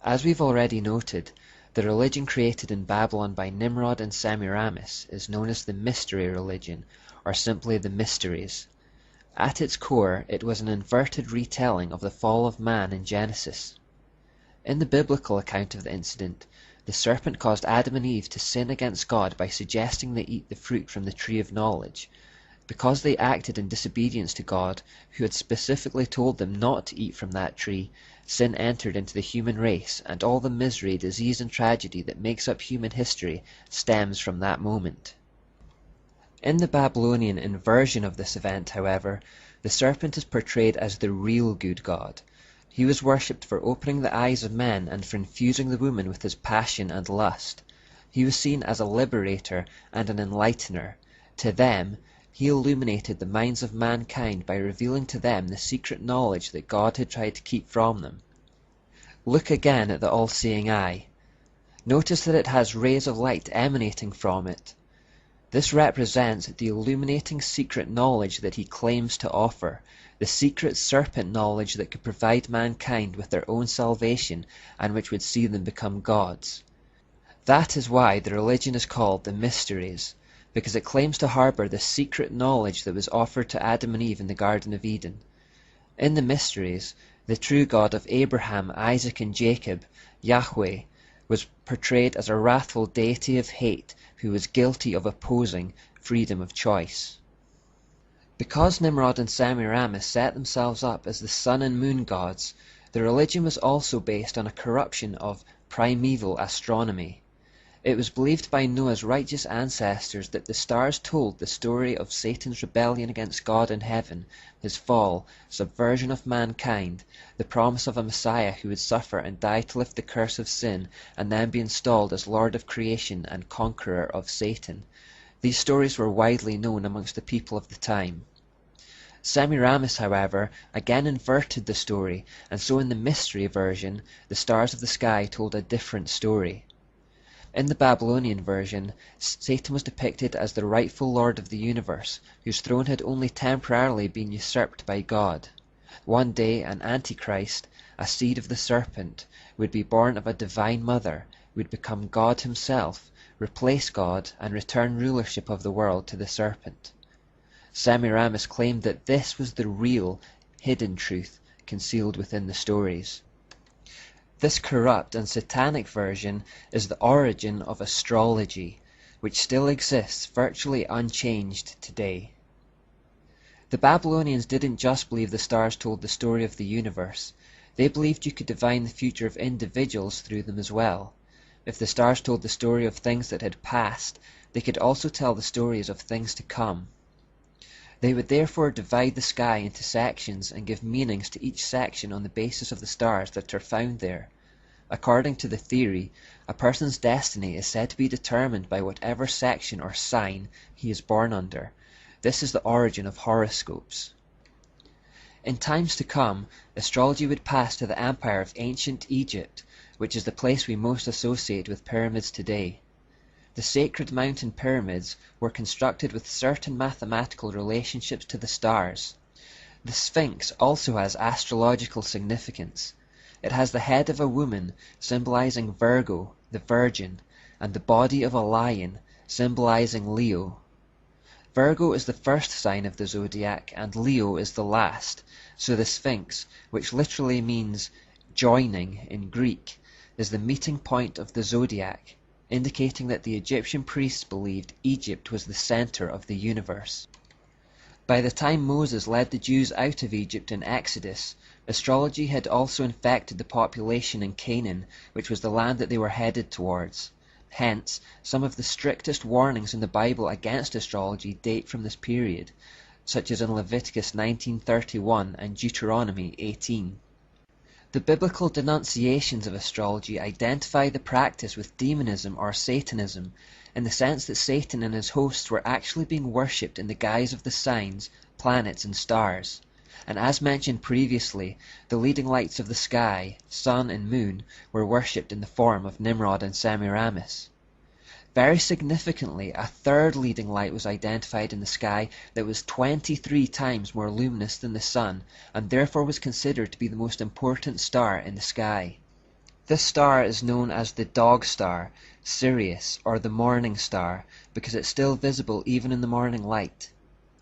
As we've already noted, the religion created in Babylon by Nimrod and Semiramis is known as the Mystery Religion, or simply the Mysteries. At its core, it was an inverted retelling of the fall of man in Genesis. In the biblical account of the incident, the serpent caused Adam and Eve to sin against God by suggesting they eat the fruit from the tree of knowledge. Because they acted in disobedience to God, who had specifically told them not to eat from that tree, sin entered into the human race, and all the misery, disease, and tragedy that makes up human history stems from that moment. In the Babylonian inversion of this event, however, the serpent is portrayed as the real good God. He was worshipped for opening the eyes of men and for infusing the woman with his passion and lust. He was seen as a liberator and an enlightener. To them, he illuminated the minds of mankind by revealing to them the secret knowledge that God had tried to keep from them. Look again at the all-seeing eye. Notice that it has rays of light emanating from it. This represents the illuminating secret knowledge that he claims to offer, the secret serpent knowledge that could provide mankind with their own salvation and which would see them become gods. That is why the religion is called the Mysteries, because it claims to harbor the secret knowledge that was offered to Adam and Eve in the Garden of Eden. In the Mysteries, the true God of Abraham, Isaac, and Jacob, Yahweh, was portrayed as a wrathful deity of hate who was guilty of opposing freedom of choice. Because Nimrod and Semiramis set themselves up as the sun and moon gods, the religion was also based on a corruption of primeval astronomy. It was believed by Noah's righteous ancestors that the stars told the story of Satan's rebellion against God in heaven, his fall, subversion of mankind, the promise of a Messiah who would suffer and die to lift the curse of sin and then be installed as Lord of creation and conqueror of Satan. These stories were widely known amongst the people of the time. Semiramis, however, again inverted the story, and so in the mystery version, the stars of the sky told a different story. In the Babylonian version, Satan was depicted as the rightful lord of the universe, whose throne had only temporarily been usurped by God. One day an Antichrist, a seed of the serpent, would be born of a divine mother, would become God himself, replace God, and return rulership of the world to the serpent. Semiramis claimed that this was the real, hidden truth concealed within the stories. This corrupt and satanic version is the origin of astrology, which still exists virtually unchanged today. The Babylonians didn't just believe the stars told the story of the universe. They believed you could divine the future of individuals through them as well. If the stars told the story of things that had passed, they could also tell the stories of things to come. They would therefore divide the sky into sections and give meanings to each section on the basis of the stars that are found there. According to the theory, a person's destiny is said to be determined by whatever section or sign he is born under. This is the origin of horoscopes. In times to come, astrology would pass to the empire of ancient Egypt, which is the place we most associate with pyramids today. The sacred mountain pyramids were constructed with certain mathematical relationships to the stars. The Sphinx also has astrological significance. It has the head of a woman, symbolizing Virgo, the Virgin, and the body of a lion, symbolizing Leo. Virgo is the first sign of the zodiac, and Leo is the last, so the Sphinx, which literally means joining in Greek, is the meeting point of the zodiac, indicating that the Egyptian priests believed Egypt was the center of the universe. By the time Moses led the Jews out of Egypt in Exodus, astrology had also infected the population in Canaan, which was the land that they were headed towards. Hence, some of the strictest warnings in the Bible against astrology date from this period, such as in Leviticus 19:31 and Deuteronomy 18. The biblical denunciations of astrology identify the practice with demonism or Satanism, in the sense that Satan and his hosts were actually being worshipped in the guise of the signs, planets, and stars. And as mentioned previously, the leading lights of the sky, sun and moon, were worshipped in the form of Nimrod and Semiramis. Very significantly, a third leading light was identified in the sky that was 23 times more luminous than the sun, and therefore was considered to be the most important star in the sky. This star is known as the Dog Star, Sirius, or the Morning Star, because it's still visible even in the morning light.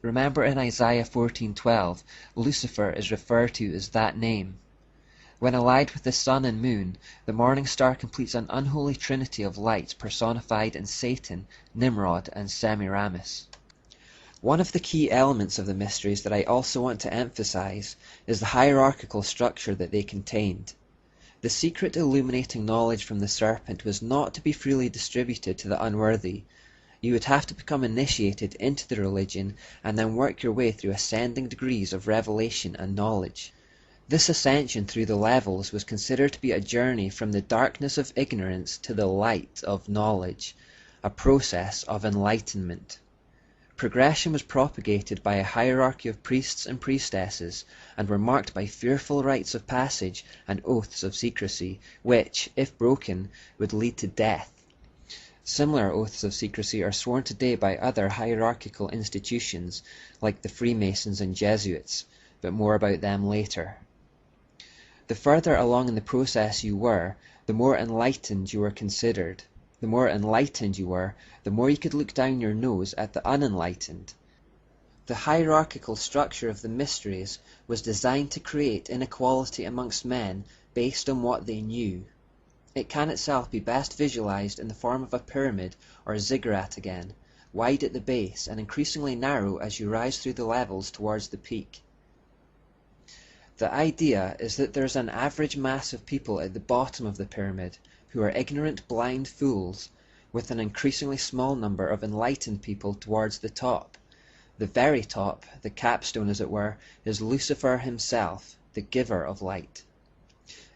Remember in Isaiah 14:12, Lucifer is referred to as that name. When allied with the sun and moon, the morning star completes an unholy trinity of lights personified in Satan, Nimrod, and Semiramis. One of the key elements of the mysteries that I also want to emphasize is the hierarchical structure that they contained. The secret illuminating knowledge from the serpent was not to be freely distributed to the unworthy. You would have to become initiated into the religion and then work your way through ascending degrees of revelation and knowledge. This ascension through the levels was considered to be a journey from the darkness of ignorance to the light of knowledge, a process of enlightenment. Progression was propagated by a hierarchy of priests and priestesses, and were marked by fearful rites of passage and oaths of secrecy, which, if broken, would lead to death. Similar oaths of secrecy are sworn today by other hierarchical institutions, like the Freemasons and Jesuits, but more about them later. The further along in the process you were, the more enlightened you were considered. The more enlightened you were, the more you could look down your nose at the unenlightened. The hierarchical structure of the mysteries was designed to create inequality amongst men based on what they knew. It can itself be best visualized in the form of a pyramid or ziggurat again, wide at the base and increasingly narrow as you rise through the levels towards the peak. The idea is that there is an average mass of people at the bottom of the pyramid who are ignorant, blind fools, with an increasingly small number of enlightened people towards the top. The very top, the capstone as it were, is Lucifer himself, the giver of light.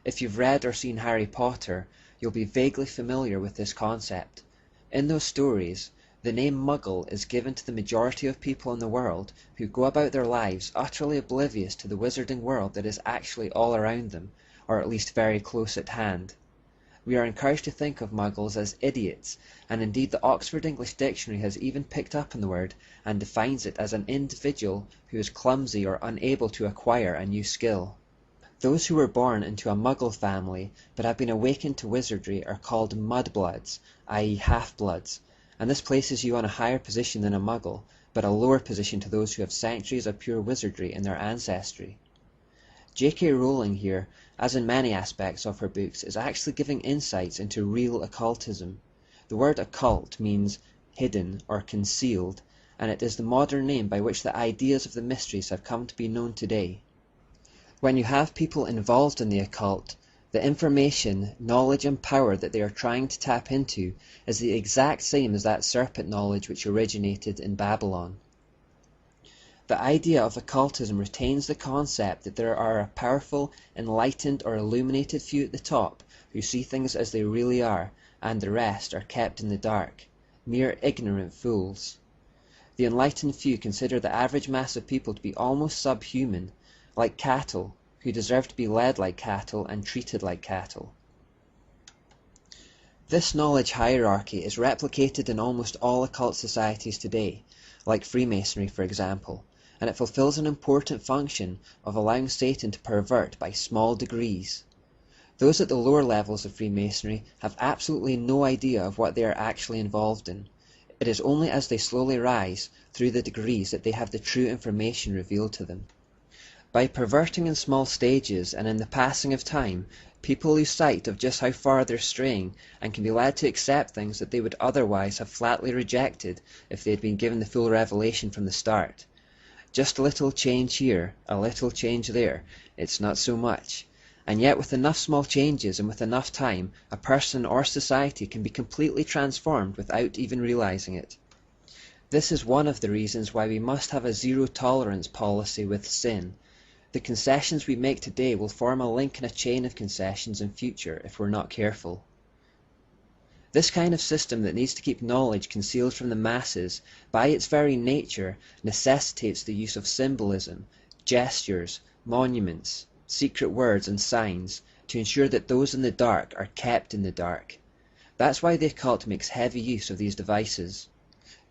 If you've read or seen Harry Potter, you'll be vaguely familiar with this concept. In those stories, the name Muggle is given to the majority of people in the world who go about their lives utterly oblivious to the wizarding world that is actually all around them, or at least very close at hand. We are encouraged to think of Muggles as idiots, and indeed the Oxford English Dictionary has even picked up on the word and defines it as an individual who is clumsy or unable to acquire a new skill. Those who were born into a Muggle family but have been awakened to wizardry are called mudbloods, i.e. half-bloods, and this places you on a higher position than a Muggle, but a lower position to those who have centuries of pure wizardry in their ancestry. J.K. Rowling here, as in many aspects of her books, is actually giving insights into real occultism. The word occult means hidden or concealed, and it is the modern name by which the ideas of the mysteries have come to be known today. When you have people involved in the occult, the information, knowledge and power that they are trying to tap into is the exact same as that serpent knowledge which originated in Babylon. The idea of occultism retains the concept that there are a powerful, enlightened or illuminated few at the top who see things as they really are, and the rest are kept in the dark, mere ignorant fools. The enlightened few consider the average mass of people to be almost subhuman, like cattle, who deserve to be led like cattle and treated like cattle. This knowledge hierarchy is replicated in almost all occult societies today, like Freemasonry for example, and it fulfills an important function of allowing Satan to pervert by small degrees. Those at the lower levels of Freemasonry have absolutely no idea of what they are actually involved in. It is only as they slowly rise through the degrees that they have the true information revealed to them. By perverting in small stages and in the passing of time, people lose sight of just how far they're straying and can be led to accept things that they would otherwise have flatly rejected if they had been given the full revelation from the start. Just a little change here, a little change there, it's not so much. And yet with enough small changes and with enough time, a person or society can be completely transformed without even realizing it. This is one of the reasons why we must have a zero-tolerance policy with sin. The concessions we make today will form a link in a chain of concessions in future if we're not careful. This kind of system that needs to keep knowledge concealed from the masses, by its very nature, necessitates the use of symbolism, gestures, monuments, secret words and signs, to ensure that those in the dark are kept in the dark. That's why the occult makes heavy use of these devices.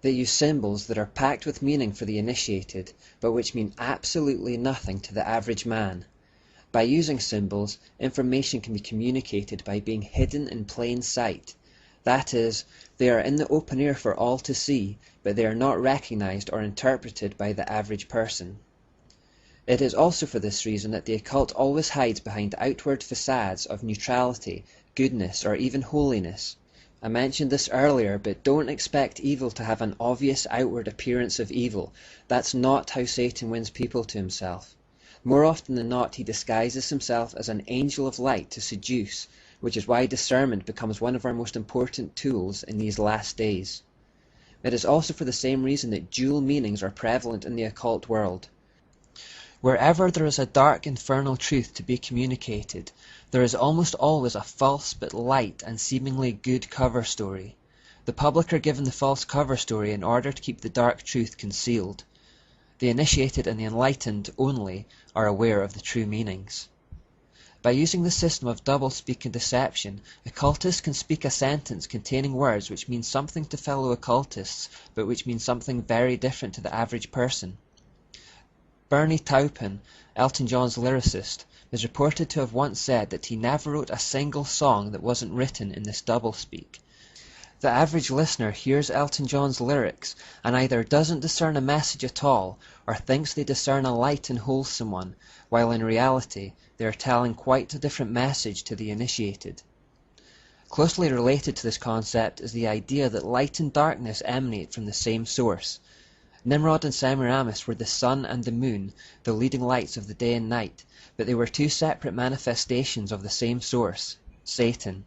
They use symbols that are packed with meaning for the initiated, but which mean absolutely nothing to the average man. By using symbols, information can be communicated by being hidden in plain sight. That is, they are in the open air for all to see, but they are not recognized or interpreted by the average person. It is also for this reason that the occult always hides behind outward facades of neutrality, goodness, or even holiness. I mentioned this earlier, but don't expect evil to have an obvious outward appearance of evil. That's not how Satan wins people to himself. More often than not, he disguises himself as an angel of light to seduce, which is why discernment becomes one of our most important tools in these last days. It is also for the same reason that dual meanings are prevalent in the occult world. Wherever there is a dark infernal truth to be communicated, there is almost always a false but light and seemingly good cover story. The public are given the false cover story in order to keep the dark truth concealed. The initiated and the enlightened only are aware of the true meanings. By using the system of double-speak and deception, occultists can speak a sentence containing words which mean something to fellow occultists, but which mean something very different to the average person. Bernie Taupin, Elton John's lyricist, is reported to have once said that he never wrote a single song that wasn't written in this doublespeak. The average listener hears Elton John's lyrics and either doesn't discern a message at all or thinks they discern a light and wholesome one, while in reality they are telling quite a different message to the initiated. Closely related to this concept is the idea that light and darkness emanate from the same source. Nimrod and Semiramis were the sun and the moon, the leading lights of the day and night, but they were two separate manifestations of the same source, Satan.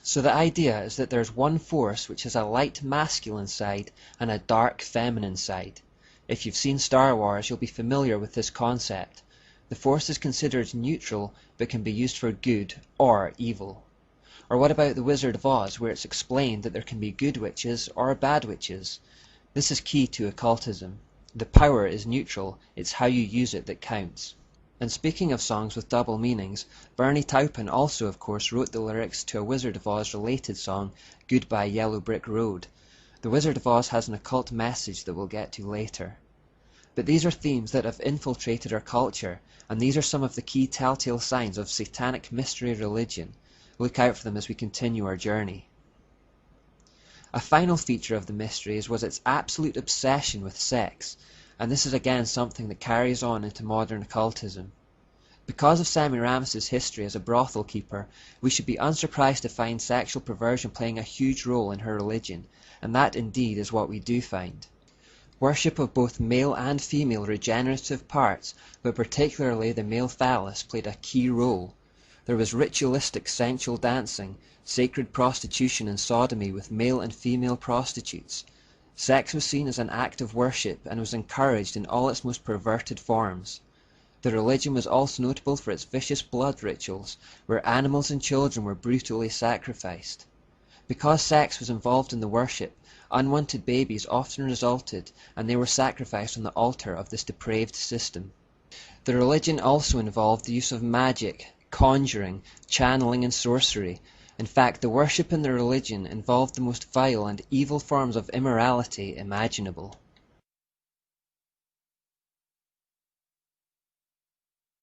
So the idea is that there's one force which has a light masculine side and a dark feminine side. If you've seen Star Wars, you'll be familiar with this concept. The force is considered neutral, but can be used for good or evil. Or what about the Wizard of Oz, where it's explained that there can be good witches or bad witches? This is key to occultism. The power is neutral, it's how you use it that counts. And speaking of songs with double meanings, Bernie Taupin also of course wrote the lyrics to a Wizard of Oz related song, Goodbye Yellow Brick Road. The Wizard of Oz has an occult message that we'll get to later. But these are themes that have infiltrated our culture, and these are some of the key telltale signs of satanic mystery religion. Look out for them as we continue our journey. A final feature of the mysteries was its absolute obsession with sex, and this is again something that carries on into modern occultism. Because of Semiramis' history as a brothel keeper, we should be unsurprised to find sexual perversion playing a huge role in her religion, and that indeed is what we do find. Worship of both male and female regenerative parts, but particularly the male phallus, played a key role. There was ritualistic sensual dancing, sacred prostitution and sodomy with male and female prostitutes. Sex was seen as an act of worship and was encouraged in all its most perverted forms. The religion was also notable for its vicious blood rituals, where animals and children were brutally sacrificed. Because sex was involved in the worship, unwanted babies often resulted, and they were sacrificed on the altar of this depraved system. The religion also involved the use of magic, conjuring, channeling and sorcery. In fact, the worship in the religion involved the most vile and evil forms of immorality imaginable.